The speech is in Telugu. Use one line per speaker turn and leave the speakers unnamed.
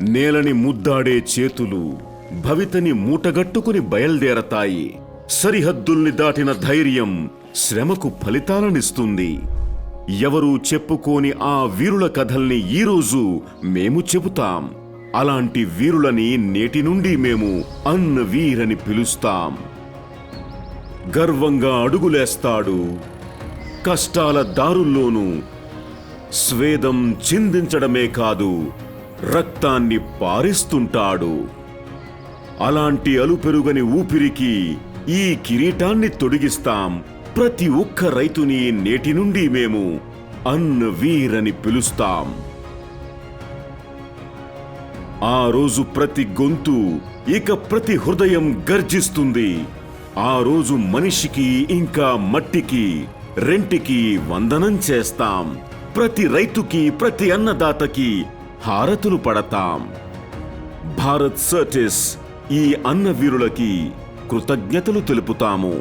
నేలని ముద్దాడే చేతులు భవితని మూటగట్టుకుని బయల్దేరతాయి. సరిహద్దుల్ని దాటిన ధైర్యం శ్రమకు ఫలితాలనిస్తుంది. ఎవరూ చెప్పుకోని ఆ వీరుల కథల్ని ఈరోజు మేము చెబుతాం. అలాంటి వీరులని నేటి నుండి మేము అన్న వీరని పిలుస్తాం. గర్వంగా అడుగులేస్తాడు కష్టాల దారుల్లోనూ. స్వేదం చిందించడమే కాదు, రక్తాన్ని పారిస్తుంటాడు. అలాంటి అలుపెరుగని ఊపిరికి ఈ కిరీటాన్ని తొడిగిస్తాం. ప్రతి ఒక్క రైతుని నేటి నుండి మేము అన్న వీరని పిలుస్తాం. ఆ రోజు ప్రతి గొంతు, ఇక ప్రతి హృదయం గర్జిస్తుంది. ఆ రోజు మనిషికి ఇంకా మట్టికి రెంటికి వందనం చేస్తాం. ప్రతి రైతుకి, ప్రతి అన్నదాతకి హారతులు పడతాం. భారత్ సర్టిస్ ఈ అన్న వీరులకి కృతజ్ఞతలు తెలుపుతాము.